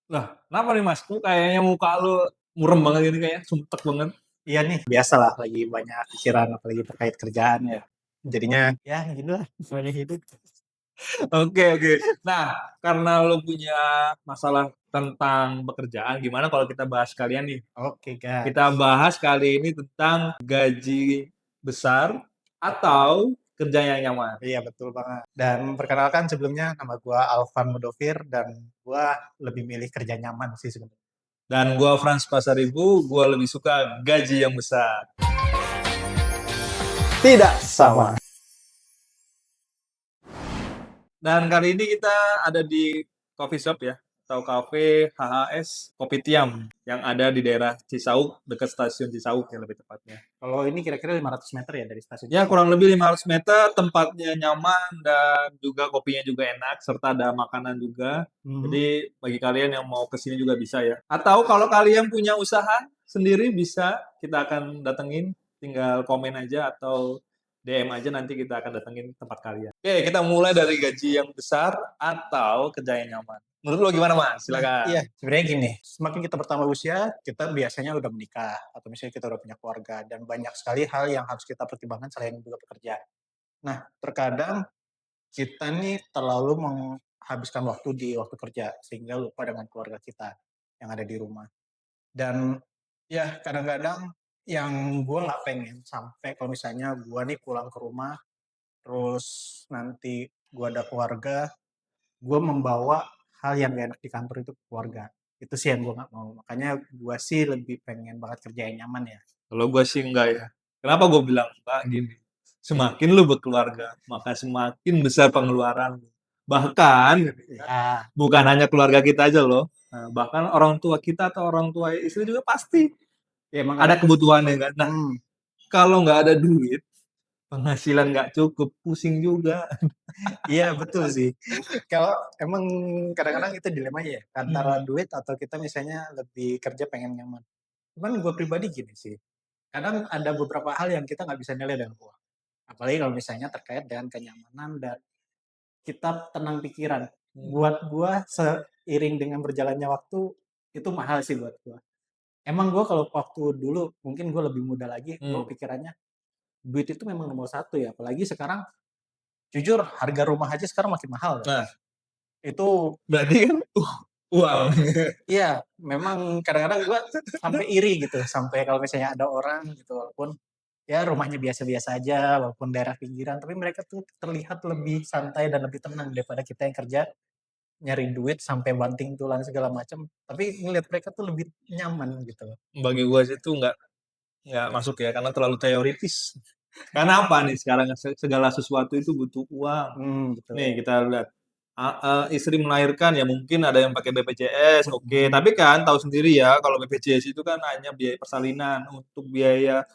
Lah, kenapa nih Mas? Kok kayaknya muka lu murem banget gitu, kayaknya sumpek banget. Iya nih, biasalah lagi banyak pikiran apalagi terkait kerjaan ya. Jadinya ya gitulah semuanya hidup. Oke, oke. Nah, karena lu punya masalah tentang pekerjaan, gimana kalau kita bahas sekalian nih? Oke, Kita gas. bahas kali ini tentang gaji besar atau kerja yang nyaman. Iya betul banget. Dan perkenalkan sebelumnya nama gua Alvan Mudofir dan gua lebih milih kerja nyaman sih sebenarnya. Dan gua Frans Pasaribu, gua lebih suka gaji yang besar. Tidak sama. Dan kali ini kita ada di coffee shop ya, atau cafe HHS Kopitiam yang ada di daerah Cisauk, dekat stasiun Cisauk ya lebih tepatnya. Kalau ini kira-kira 500 meter ya dari stasiun Ya Cisau. kurang lebih 500 meter, tempatnya nyaman dan juga kopinya juga enak, serta ada makanan juga. Mhm. Jadi bagi kalian yang mau kesini juga bisa ya. Atau kalau kalian punya usaha sendiri bisa, kita akan datengin, tinggal komen aja atau DM aja nanti kita akan datengin tempat kalian. Oke, kita mulai dari gaji yang besar atau kerja yang nyaman. Menurut lo gimana Mas? Nah, Silakan. iya, sebenarnya gini, semakin kita bertambah usia, kita biasanya udah menikah atau misalnya kita udah punya keluarga dan banyak sekali hal yang harus kita pertimbangkan selain juga pekerjaan. Nah, terkadang kita nih terlalu menghabiskan waktu di waktu kerja sehingga lupa dengan keluarga kita yang ada di rumah. Dan ya kadang-kadang yang gue nggak pengen sampai kalau misalnya gue nih pulang ke rumah terus nanti gue ada keluarga, gue membawa hal yang gak enak di kantor itu ke keluarga. Itu sih yang gue nggak mau. Makanya gue sih lebih pengen banget kerja yang nyaman ya. Kalau gue sih enggak ya. Kenapa gue bilang enggak gini? Semakin lu berkeluarga, maka semakin besar pengeluaran. Bahkan Ya, bukan hanya keluarga kita aja loh. Nah, bahkan orang tua kita atau orang tua istri juga pasti ya emang ada. ada kebutuhannya kan. Nah, Hmm, kalau nggak ada duit, penghasilan nggak cukup, pusing juga. iya betul sih. Kalau emang kadang-kadang itu dilemanya ya, antara Hmm. duit atau kita misalnya lebih kerja pengen nyaman. Cuman gue pribadi gini sih, kadang ada beberapa hal yang kita nggak bisa nilai dengan uang. Apalagi kalau misalnya terkait dengan kenyamanan dan kita tenang pikiran. Hmm. Buat gue seiring dengan berjalannya waktu, itu mahal sih buat gue. Emang gue kalau waktu dulu, mungkin gue lebih muda lagi, gue Hmm. pikirannya, duit itu memang nomor satu ya. Apalagi sekarang, jujur harga rumah aja sekarang makin mahal ya. Nah, Itu berarti kan uang. iya, memang kadang-kadang gue sampai iri gitu, sampai kalau misalnya ada orang gitu, walaupun ya rumahnya biasa-biasa aja, walaupun daerah pinggiran, tapi mereka tuh terlihat lebih santai dan lebih tenang daripada kita yang kerja nyari duit sampai banting tulang segala macam. Tapi ngelihat mereka tuh lebih nyaman gitu. Bagi gue sih itu nggak masuk ya, karena terlalu teoritis. Karena apa nih sekarang segala sesuatu itu butuh uang. Nih Betul. kita lihat istri melahirkan ya mungkin ada yang pakai BPJS, oke. Mhm, Tapi kan tahu sendiri ya kalau BPJS itu kan hanya biaya persalinan. Untuk biaya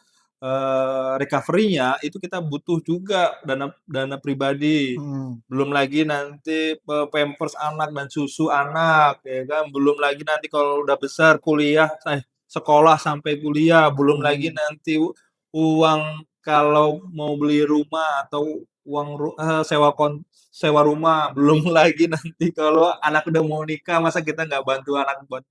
recovery-nya itu kita butuh juga dana dana pribadi. mhm, Belum lagi nanti pampers anak dan susu anak ya kan. Belum lagi nanti kalau udah besar kuliah, sekolah sampai kuliah, belum lagi mhm. nanti uang kalau mau beli rumah atau uang sewa rumah, belum lagi nanti kalau anak udah mau nikah, masa kita nggak bantu anak buat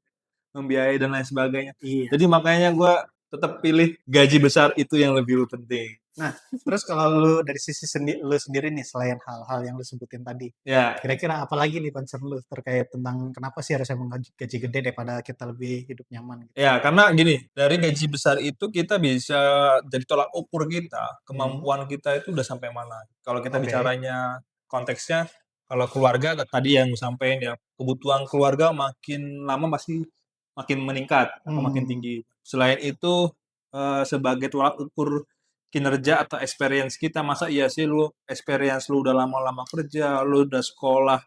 membiayai dan lain sebagainya. Iya. Jadi makanya gue tetap pilih gaji besar itu yang lebih penting. Nah, terus kalau lu dari sisi lu sendiri nih selain hal-hal yang lu sebutin tadi, Ya, kira-kira apa lagi nih concern lu terkait tentang kenapa sih harus emang gaji gede daripada kita lebih hidup nyaman gitu? ya karena gini, dari gaji besar itu kita bisa jadi tolak ukur kita, Mhm, kemampuan kita itu udah sampai mana. Kalau kita oke. bicaranya konteksnya, kalau keluarga tadi yang sampaikan ya, kebutuhan keluarga makin lama pasti makin meningkat atau makin Mhm, tinggi. Selain itu, sebagai tolak ukur kinerja atau experience kita, masa iya sih lu udah lama-lama kerja, lu udah sekolah,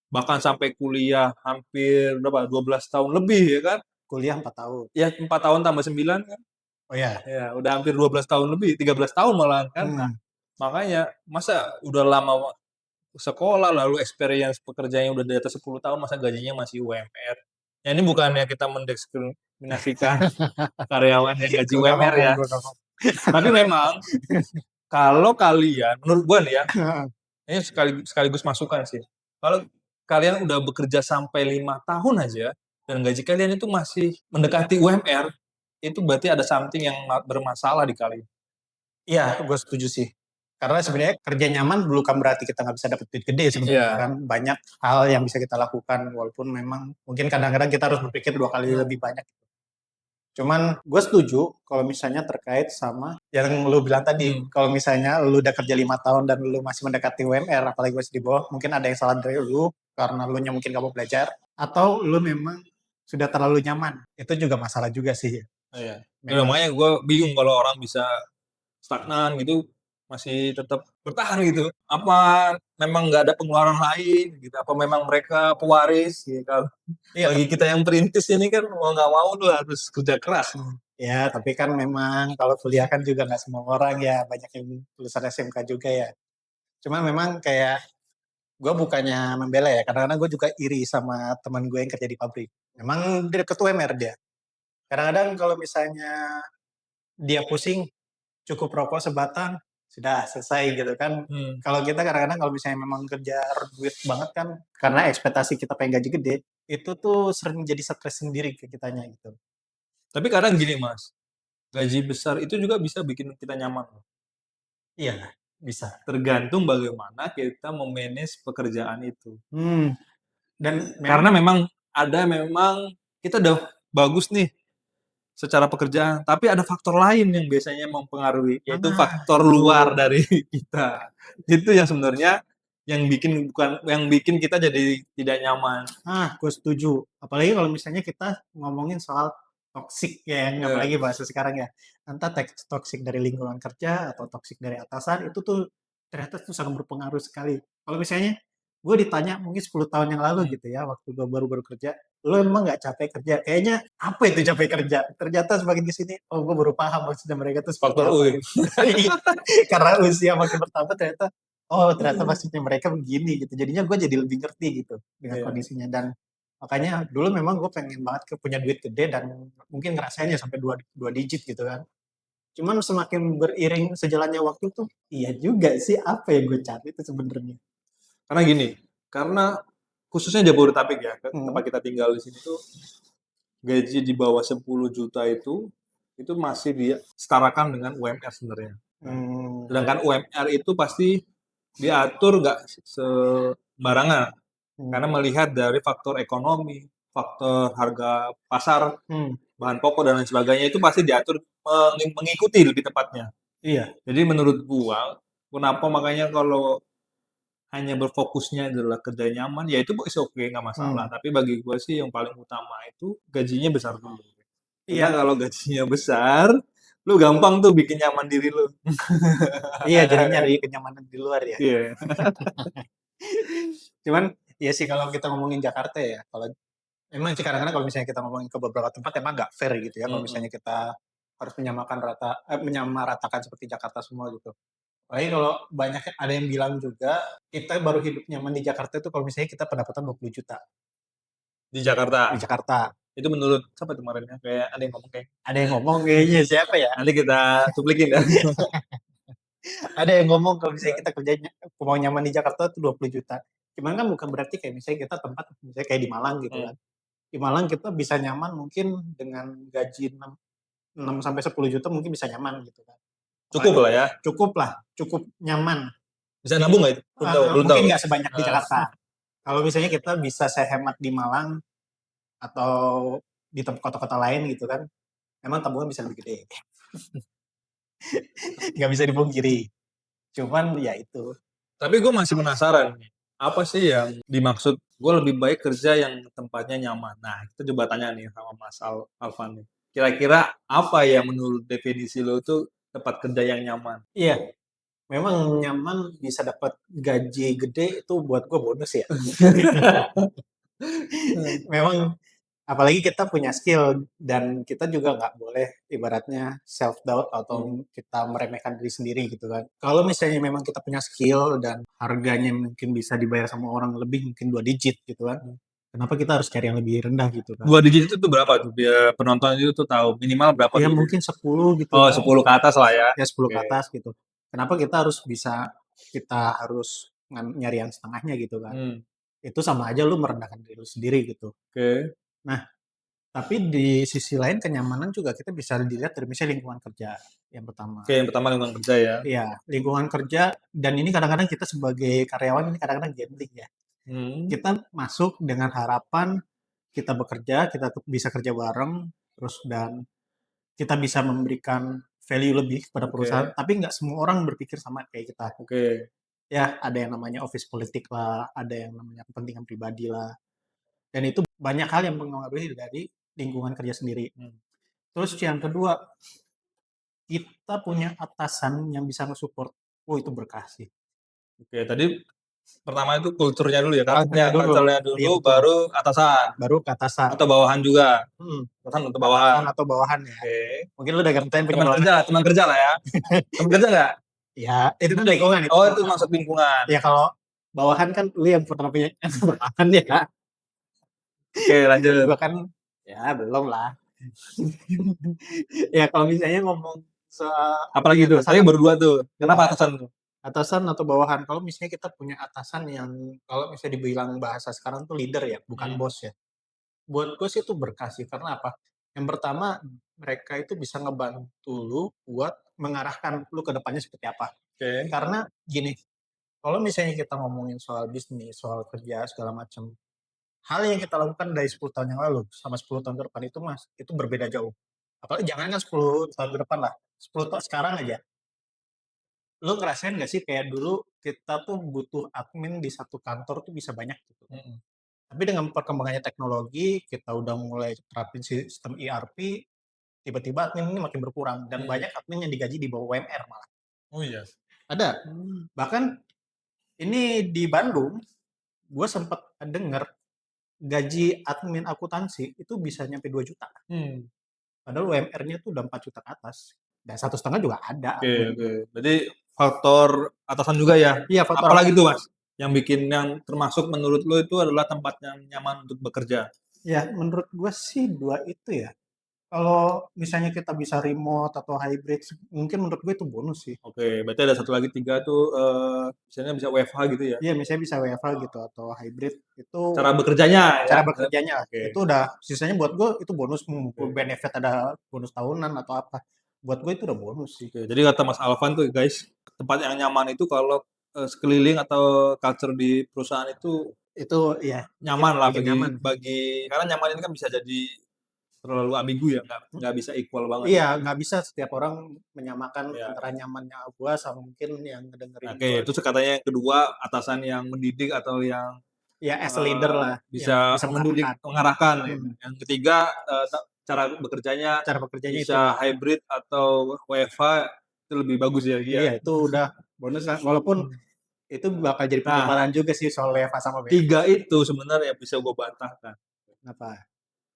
bahkan sampai kuliah hampir berapa, 12 tahun lebih ya kan? kuliah 4 tahun. Ya 4 tahun tambah 9 kan, Oh ya? ya udah hampir 12 tahun lebih, 13 tahun malahan kan. Nah, Mhm, makanya masa udah lama sekolah lalu experience pekerjaannya udah di atas 10 tahun, masa gajinya masih UMR. Ya ini bukannya kita mendiskriminasikan karyawan yang gaji gue nggak UMR ngomong ya, gue nggak ngomong. tapi memang kalau kalian menurut gua nih ya, ini sekaligus masukan sih, kalau kalian udah bekerja sampai 5 tahun aja, dan gaji kalian itu masih mendekati UMR, itu berarti ada something yang bermasalah di kalian. Iya, gue setuju sih. Karena sebenarnya kerja nyaman bukan berarti kita nggak bisa dapet duit gede sebenarnya Iya. kan. Banyak hal yang bisa kita lakukan walaupun memang mungkin kadang-kadang kita harus berpikir 2 kali lebih banyak. Cuman gue setuju kalau misalnya terkait sama yang lu bilang tadi, kalau misalnya lu udah kerja 5 tahun dan lu masih mendekati UMR, apalagi masih di bawah, mungkin ada yang salah dari lu karena lu nya mungkin gak mau belajar, atau lu memang sudah terlalu nyaman. Itu juga masalah juga sih. Iya. Ya, Memang makanya gue bingung kalau orang bisa stagnan gitu, masih tetap bertahan gitu. Apa memang nggak ada pengeluaran lain gitu? Apa memang mereka pewaris gitu kan? iya, Bagi kita yang perintis ini kan mau nggak mau tuh harus kerja keras. ya, tapi kan memang kalau kuliah kan juga nggak semua orang ya, banyak yang lulusan SMK juga ya. Cuma memang kayak gue bukannya membela ya, kadang-kadang gue juga iri sama teman gue yang kerja di pabrik. Memang dia deket UMR dia. Kadang-kadang kalau misalnya dia pusing, cukup rokok sebatang, sudah selesai gitu kan. Hmm. Kalau kita kadang-kadang kalau misalnya memang kerja duit banget kan, karena ekspektasi kita pengen gaji gede, itu tuh sering jadi stres sendiri ke kitanya gitu. Tapi kadang gini Mas, gaji besar itu juga bisa bikin kita nyaman loh. Iya, bisa. Tergantung bagaimana kita memanage pekerjaan itu. Dan Karena memang memang kita udah bagus nih secara pekerjaan, tapi ada faktor lain yang biasanya mempengaruhi, yaitu ah, faktor itu luar dari kita. Itu yang sebenarnya yang bikin kita jadi tidak nyaman. gue setuju. Apalagi kalau misalnya kita ngomongin soal toxic ya, yang Iya, apalagi bahasa sekarang ya. Entah toxic dari lingkungan kerja atau toxic dari atasan, itu tuh ternyata tuh sangat berpengaruh sekali. Kalau misalnya gue ditanya mungkin 10 tahun yang lalu mhm, gitu ya, waktu gue baru-baru kerja, lo emang nggak capek kerja? Kayaknya apa itu capek kerja? Ternyata semakin di sini, oh gue baru paham maksudnya mereka tuh seperti faktor apa U ya. gitu. Karena usia makin bertambah ternyata, oh ternyata maksudnya mereka begini gitu. Jadinya gue jadi lebih ngerti gitu dengan Iya. kondisinya. Dan makanya dulu memang gue pengen banget punya duit gede dan mungkin ngerasainnya sampai dua digit gitu kan. Cuman semakin beriring sejalannya waktu tuh, iya juga sih apa yang gue cari itu sebenarnya. Karena gini, karena khususnya Jabodetabek ya, Hmm. tempat kita tinggal di sini tuh gaji di bawah 10 juta itu masih disetarakan dengan UMR sebenarnya. Nah, Hmm. sedangkan UMR itu pasti diatur nggak sembarangan Hmm. karena melihat dari faktor ekonomi, faktor harga pasar, Hmm. bahan pokok dan lain sebagainya itu pasti diatur mengikuti lebih tepatnya. Iya. Jadi menurut gua, kenapa makanya kalau hanya berfokusnya adalah kerja nyaman, ya itu is oke, nggak masalah. Hmm. Tapi bagi gua sih yang paling utama itu gajinya besar dulu. Karena Iya. kalau gajinya besar, lu gampang tuh bikin nyaman diri lu. Iya, jadi nyari kenyamanan di luar ya. Iya. Cuman ya sih kalau kita ngomongin Jakarta ya, kalau emang sih kadang-kadang kalau misalnya kita ngomongin ke beberapa tempat emang nggak fair gitu ya kalau Mhm. misalnya kita harus menyamaratakan seperti Jakarta semua gitu. Apalagi kalau banyak ada yang bilang juga kita baru hidup nyaman di Jakarta itu kalau misalnya kita pendapatan 20 juta Di di Jakarta. Jakarta. Itu menurut siapa tuh kemarin ya? Kayak ada yang ngomong kayak, Ada yang ngomong kayaknya siapa ya? nanti kita cuplikin ya. Ada yang ngomong kalau misalnya kita kerjanya mau nyaman di Jakarta tuh 20 juta. Cuman kan bukan berarti kayak misalnya kita tempat misalnya kayak di Malang gitu Hmm. kan. Di Malang kita bisa nyaman mungkin dengan gaji 6 sampai 10 juta mungkin bisa nyaman gitu kan. Cukup Apalagi lah ya. cukup nyaman. Bisa nabung nggak itu? Belum tahu, belum tahu. Mungkin nggak sebanyak di Eh, Jakarta. Kalau misalnya kita bisa sehemat di Malang atau di kota-kota lain gitu kan, memang tabungan bisa lebih gede. Nggak bisa dipungkiri. Cuman ya itu. tapi gue masih penasaran nih. Apa sih yang dimaksud gue lebih baik kerja yang tempatnya nyaman? Nah, kita coba tanya nih sama Mas Alvan nih. Kira-kira apa yang menurut definisi lo tuh tempat kerja yang nyaman? Iya, memang nyaman bisa dapat gaji gede itu buat gue bonus ya. Memang apalagi kita punya skill dan kita juga nggak boleh ibaratnya self doubt Hmm. atau kita meremehkan diri sendiri gitu kan. Kalau misalnya memang kita punya skill dan harganya mungkin bisa dibayar sama orang lebih mungkin 2 digit gitu kan. Kenapa kita harus cari yang lebih rendah gitu kan? 2 digit itu tuh berapa tuh? Biar penonton itu tuh tahu minimal berapa Ya tuh? mungkin 10 gitu Oh, kan. 10 ke atas lah ya. Ya 10 ke Oke. atas gitu. Kenapa kita harus nyari yang setengahnya gitu kan? Hmm. Itu sama aja lu merendahkan diri lu sendiri gitu. Oke. Nah, Tapi di sisi lain kenyamanan juga kita bisa dilihat dari misalnya lingkungan kerja yang pertama. Oke, yang pertama lingkungan kerja ya. Iya, lingkungan kerja dan ini kadang-kadang kita sebagai karyawan ini kadang-kadang gambling ya. Hmm, Kita masuk dengan harapan kita bekerja, kita bisa kerja bareng, terus dan kita bisa memberikan value lebih kepada perusahaan, oke, tapi nggak semua orang berpikir sama kayak kita. oke, Ya, ada yang namanya office politik lah, ada yang namanya kepentingan pribadi lah, dan itu banyak hal yang mempengaruhi dari lingkungan kerja sendiri. hmm, Terus yang kedua, kita punya atasan yang bisa nge-support. Oh, itu berkah sih. oke. Tadi pertama itu kulturnya dulu ya, Culture-nya dulu. culture-nya Iya dulu, betul. baru atasan Baru ke atasan. atau bawahan juga. Hmm, Atasan atau atasan bawahan. atau bawahan ya. Oke. Mungkin lu udah ngerasain penyeberangan. Teman kerja lah ya. Teman kerja nggak? Ya, itu kan lingkungan itu. Oh, itu masuk lingkungan. Ya kalau bawahan kan lu yang pertama punya bawahan ya. Oke, lanjut. Gua kan ya belum lah. Ya kalau misalnya ngomong soal Apalagi tuh? atasan Saya baru dua tuh. Kenapa atasan tuh? atasan atau bawahan. Kalau misalnya kita punya atasan yang kalau misalnya dibilang bahasa sekarang tuh leader ya, bukan Hmm, bos ya. Buat gue sih itu berkah sih, karena apa? Yang pertama, mereka itu bisa ngebantu lu buat mengarahkan lu ke depannya seperti apa. oke. Karena gini, kalau misalnya kita ngomongin soal bisnis, soal kerja segala macam, hal yang kita lakukan dari 10 tahun yang lalu sama 10 tahun ke depan itu Mas, itu berbeda jauh. Apalagi jangan kan 10 tahun ke depan lah, 10 tahun sekarang aja. Lu ngerasain nggak sih kayak dulu kita tuh butuh admin di satu kantor tuh bisa banyak gitu. Mm-mm. Tapi dengan perkembangannya teknologi, kita udah mulai terapin sistem ERP, tiba-tiba admin ini makin berkurang dan Hmm. banyak admin yang digaji di bawah UMR malah. Oh iya. Ada. Bahkan ini di Bandung, gue sempat denger gaji admin akuntansi itu bisa nyampe 2 juta. Hmm. Padahal UMR-nya tuh udah 4 juta ke atas. Dan 1,5 juga ada Oke, admin. oke. Berarti faktor atasan juga ya. Iya, faktor Apalagi tuh, Mas? Yang bikin yang termasuk menurut lo itu adalah tempat yang nyaman untuk bekerja. ya menurut gue sih dua itu ya. Kalau misalnya kita bisa remote atau hybrid, mungkin menurut gue itu bonus sih. Oke, berarti ada satu lagi tiga tuh, misalnya bisa WFH gitu ya. Iya, misalnya bisa WFH gitu atau hybrid itu Cara bekerjanya ya. cara bekerjanya Oke, itu udah sisanya buat gue itu bonus mengumpul oke. benefit ada bonus tahunan atau apa. Buat gue itu udah bonus sih. Oke, jadi kata Mas Alvan tuh guys, tempat yang nyaman itu kalau sekeliling atau culture di perusahaan itu Itu ya bikin nyaman lah bikin bagi nyaman. bagi karena nyaman ini kan bisa jadi terlalu ambigu ya, nggak bisa equal banget. Iya, nggak bisa setiap orang menyamakan Ya. antara nyamannya gua sama mungkin yang ngedengerin Oke, gua. itu katanya yang kedua atasan yang mendidik atau yang Ya as a leader lah yang bisa bisa mendidik, mengarahkan. mengarahkan. Ya. Hmm, Yang ketiga cara bekerjanya cara bekerjanya itu. bisa hybrid atau WFH itu lebih bagus ya. Iya. Iya, itu udah bonus lah. Walaupun itu bakal jadi Nah, perdebatan juga sih soal WFH sama WFH. tiga itu sebenarnya bisa gue bantahkan. Kenapa?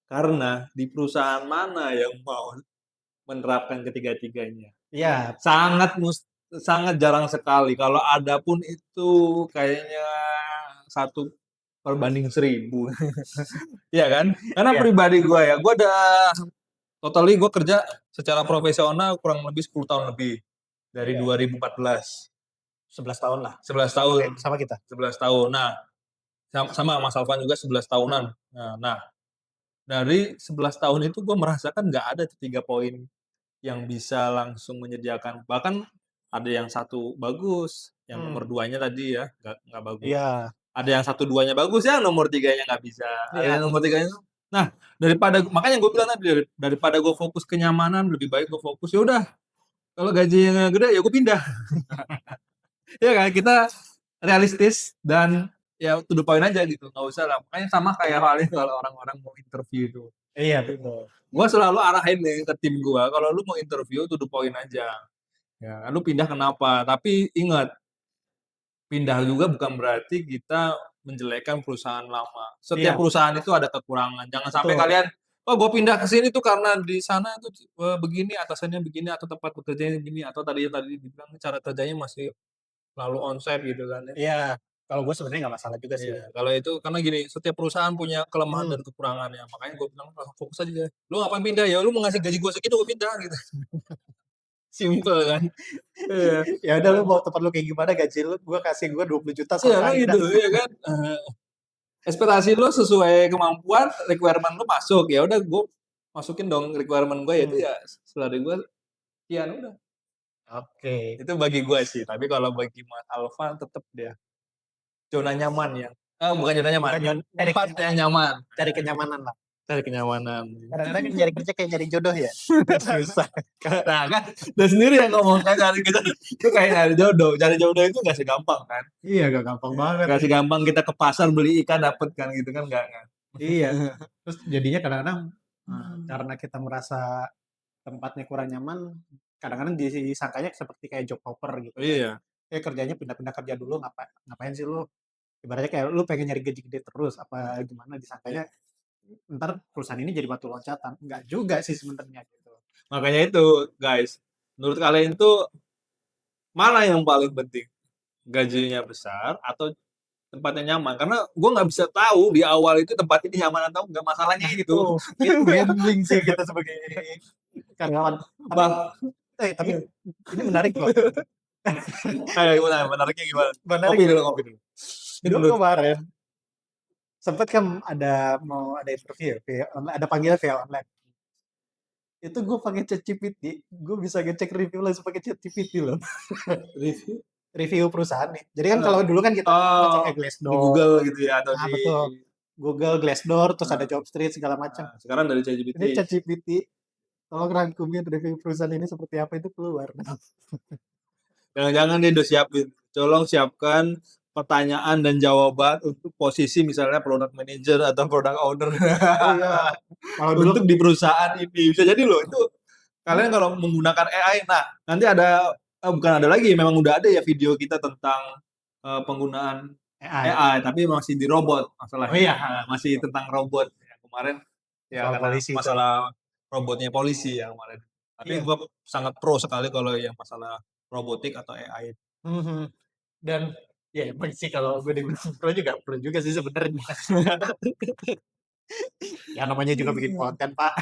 Karena di perusahaan mana yang mau menerapkan ketiga-tiganya? Iya, Sangat sangat jarang sekali. Kalau ada pun itu kayaknya 1/1000. Iya kan? Karena iya, pribadi gue ya, gue udah totally gue kerja secara profesional kurang lebih 10 tahun lebih dari iya. 2014. 11 tahun lah. 11 tahun. Sama kita. 11 tahun. Nah, sama Mas Alvan juga 11 tahunan. Nah, dari 11 tahun itu gue merasakan nggak ada 3 poin yang bisa langsung menyediakan. Bahkan ada yang satu bagus, yang nomor Hmm, duanya tadi ya nggak bagus. iya, Ada yang satu duanya bagus, ya nomor tiganya nggak bisa. Ada iya, yang nomor tiganya. Nah, makanya gue bilang tadi daripada gue fokus kenyamanan, lebih baik gue fokus ya udah. Kalau gajinya gede ya gue pindah. Ya kan kita realistis dan ya to the point aja gitu. Nggak usah lah. Makanya sama kayak halnya kalau orang-orang mau interview itu. iya betul. Gua selalu arahin nih ke tim gua, kalau lu mau interview to the point aja. Ya, lu pindah kenapa? Tapi ingat, pindah juga bukan berarti kita menjelekkan perusahaan lama. Setiap Iya, perusahaan itu ada kekurangan. Jangan sampai betul. kalian, oh gue pindah ke sini tuh karena di sana tuh begini, atasannya begini, atau tempat bekerjanya begini, atau tadi dibilang cara kerjanya masih lalu onsite gitu kan ya. Iya, kalau gue sebenarnya nggak masalah juga sih. Iya, kalau itu karena gini, setiap perusahaan punya kelemahan Hmm. dan kekurangannya. Makanya gue bilang fokus aja. Lu ngapain pindah ya? Lu mau ngasih gaji gue segitu gue pindah gitu. Simpel kan? Iya. Ya udah lu mau tempat lu kayak gimana gaji lu, gua kasih gua 20 juta Iya kan selesai gitu, dah. iya kan? ekspektasi lu sesuai kemampuan, requirement lu masuk, ya udah gue masukin dong requirement gue, yaitu ya salary gue sekian, udah. Oke. Itu bagi gue sih, tapi kalau bagi Mas Alvan tetap dia zona nyaman ya. Bukan zona nyaman, Bukan cari tempat yang nyaman. cari kenyamanan lah. Cari kenyamanan. Kadang-kadang kan nyari kerja kayak nyari jodoh ya. Susah. Nah kan, udah sendiri yang ngomong kan cari kita itu kayak nyari jodoh. Cari jodoh itu gak segampang kan. Iya, gak gampang banget. Gak segampang kita ke pasar beli ikan dapet kan gitu kan, gak. Iya. Terus jadinya kadang-kadang karena kita merasa tempatnya kurang nyaman, kadang-kadang disangkanya seperti kayak job hopper gitu. Iya. Kayak kerjanya pindah-pindah kerja dulu, ngapain sih lu? Ibaratnya kayak lu pengen nyari gaji gede terus, apa gimana, disangkanya ntar perusahaan ini jadi batu loncatan. Enggak juga sih sebenarnya gitu. Makanya itu guys, menurut kalian tuh mana yang paling penting? Gajinya besar atau tempatnya nyaman? Karena gue nggak bisa tahu di awal itu tempat ini nyaman atau enggak, masalahnya gitu. Itu gambling sih kita sebagai karyawan. Tapi ini menarik loh. Gimana? Menariknya gimana? Menarik. Kopi dulu. Dulu kemarin sempat kan mau ada interview ada panggilan via online. Itu gue pakai ChatGPT, gue bisa ngecek review langsung pakai ChatGPT loh. Review perusahaan nih. Jadi kan kalau dulu kan kita ngecek Glassdoor, di Google gitu ya, atau di betul. Google, Glassdoor, terus ada Jobstreet segala macam. Sekarang dari ChatGPT. Ini ChatGPT, tolong rangkumin review perusahaan ini seperti apa, itu keluar. Jangan-jangan dia udah siapin. Tolong siapkan pertanyaan dan jawaban untuk posisi misalnya product manager atau product owner. Iya. Kalau dulu Untuk di perusahaan ini bisa jadi loh itu. Kalian kalau menggunakan AI, nah nanti ada bukan ada lagi, memang udah ada ya video kita tentang penggunaan AI, tapi masih di robot masalahnya. Oh iya. Masih tentang robot yang kemarin ya, Soal karena polisi, masalah robotnya polisi yang kemarin. Tapi Iya. gua sangat pro sekali kalau yang masalah robotik atau AI. Dan ya emang sih kalau gue dibilang pro juga sih sebenarnya. Ya namanya juga bikin konten, Pak.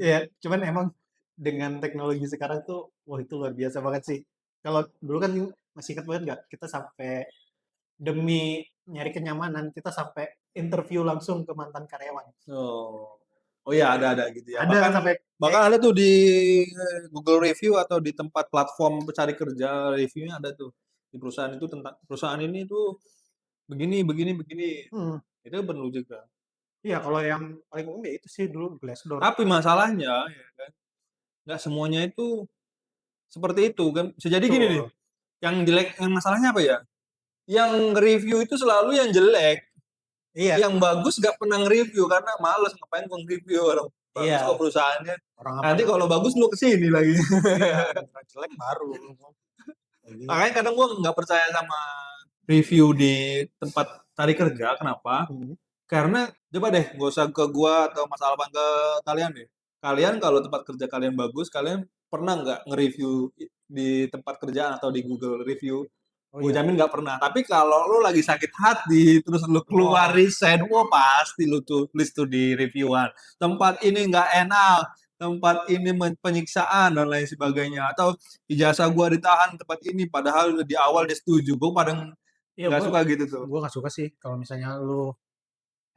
Ya, cuman emang dengan teknologi sekarang tuh, wah itu luar biasa banget sih. Kalau dulu kan masih ingat banget nggak, kita sampai demi nyari kenyamanan, kita sampai interview langsung ke mantan karyawan. Oh ya, ada gitu ya. Ada sampai Bahkan ada tuh di Google Review atau di tempat platform pencari kerja, reviewnya ada tuh. Di perusahaan itu tentang perusahaan ini tuh begini. Itu perlu juga. Iya, kalau yang paling umum ya itu sih dulu Glassdoor. Tapi masalahnya ya kan, nggak semuanya itu seperti itu kan. Bisa jadi gini nih, yang jelek, yang masalahnya apa ya? Yang review itu selalu yang jelek. Iya. Yang bagus nggak pernah nge-review karena males, ngapain gua nge-review orang bagus kok perusahaannya. Nanti kalau bagus lu kesini lagi. Iya, jelek baru. Makanya kadang gua nggak percaya sama review di tempat cari kerja. Kenapa? Karena coba deh, nggak usah ke gua atau Mas Alvan, ke kalian deh. Kalian kalau tempat kerja kalian bagus, kalian pernah nggak nge-review di tempat kerjaan atau di Google Review? Gue jamin nggak pernah. Tapi kalau lu lagi sakit hati, terus lu keluar resign, wah pasti lu tulis tuh di reviewan. Tempat ini nggak enak, tempat ini penyiksaan dan lain sebagainya. Atau ijazah gua ditahan tempat ini, padahal di awal dia setuju. Gue pada nggak suka gitu tuh. Gue nggak suka sih kalau misalnya lu,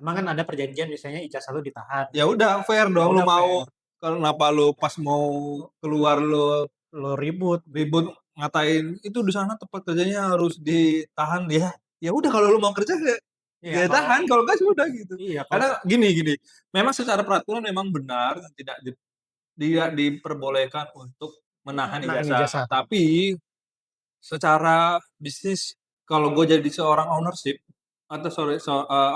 emang kan ada perjanjian misalnya ijazah lu ditahan. Ya udah fair dong, lu mau kenapa lu pas mau keluar lu ribut ngatain itu di sana tempat kerjanya harus ditahan ya. Ya udah kalau lu mau kerja ya tahan, kalau enggak sudah gitu. Iya, Karena gini, memang secara peraturan memang benar tidak diperbolehkan untuk menahan ijazah. Tapi secara bisnis, kalau gue jadi seorang ownership atau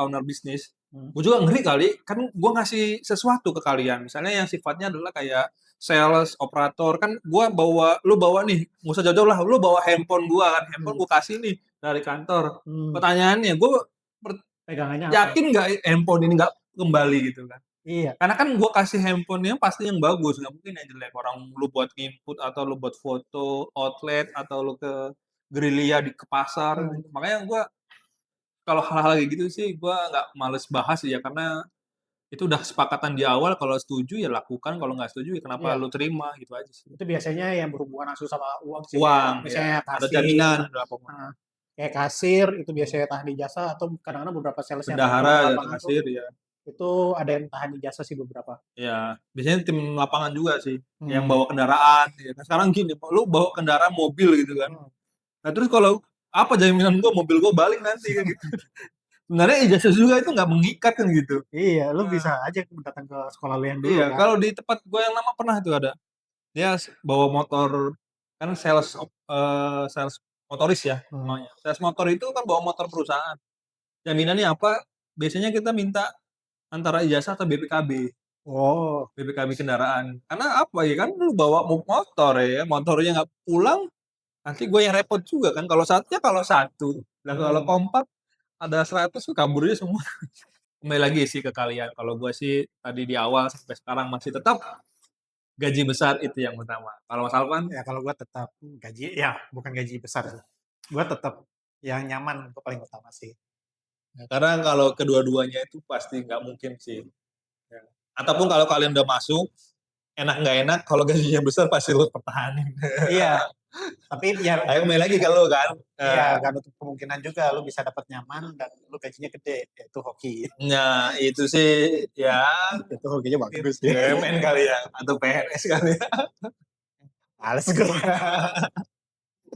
owner bisnis, gue juga ngeri kali, kan gue ngasih sesuatu ke kalian, misalnya yang sifatnya adalah kayak sales, operator, kan gue lu bawa nih, nggak usah jauh-jauh lah, lu bawa handphone gue kan, handphone gue kasih nih dari kantor. Pertanyaannya, gue pegangannya yakin nggak handphone ini nggak kembali gitu kan? Iya. Karena kan gue kasih handphonenya pasti yang bagus, nggak mungkin yang jelek. Orang lu buat input atau lu buat foto outlet atau lu ke gerilya ke pasar. Makanya gue kalau hal-hal kayak gitu sih gue nggak males bahas ya, karena itu udah kesepakatan di awal. Kalau setuju ya lakukan, kalau nggak setuju ya kenapa lu terima, gitu aja sih. Itu biasanya yang berhubungan langsung sama uang sih. Uang, misalnya ya. Ada jaminan. kayak kasir itu biasanya tahan ijazah atau kadang-kadang beberapa sales yang turun Bendahara ke ya, lapangan tuh kasir ya. itu ada yang tahan ijazah sih beberapa. Ya, biasanya tim lapangan juga sih yang Hmm. bawa kendaraan ya. Nah, sekarang gini, lu bawa kendaraan mobil gitu kan. Hmm. Nah, terus kalau apa jaminan gua mobil gua balik nanti kan gitu. Sebenarnya ijazah juga itu nggak mengikat kan gitu. Iya, lu Nah, bisa aja datang ke sekolah lu yang dulu iya, kan. kalau di tempat gua yang lama pernah tuh ada. Dia bawa motor kan sales motoris ya Hmm. namanya. Sales motor itu kan bawa motor perusahaan. Jaminannya apa? Biasanya kita minta antara ijazah atau BPKB. Oh. BPKB kendaraan. Karena apa ya kan lu bawa motor ya, motornya nggak pulang, nanti gue yang repot juga kan. Kalau satu, nah kalau Hmm. kompak ada 100 tuh kaburnya semua. Kembali lagi sih ke kalian. Kalau gue sih tadi di awal sampai sekarang masih tetap gaji besar itu yang utama. Kalau Mas Alvan, Ya kalau gua tetap gaji, ya bukan gaji besar sih. Gua tetap yang nyaman itu paling utama sih. karena kalau kedua-duanya itu pasti nggak mungkin sih. Ya. Ataupun kalau kalian udah masuk, enak nggak enak, kalau gajinya besar pasti lu pertahanin. Iya, tapi ya Ayo kembali lagi kalau kan. iya gak nutup kemungkinan juga lu bisa dapat nyaman dan lu gajinya gede, yaitu hoki. Nah, itu sih ya Itu hokinya bagus ya. BUMN kali ya atau PNS kali ya. Males gua.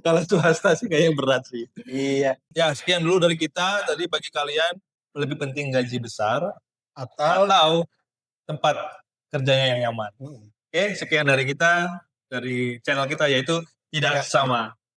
Kalau swasta sih kayaknya berat sih. Iya. Ya, sekian dulu dari kita. Tadi bagi kalian lebih penting gaji besar Atau atau tempat kerjanya yang nyaman. hmm, Oke, sekian dari kita dari channel kita yaitu Tidak ya, Sama.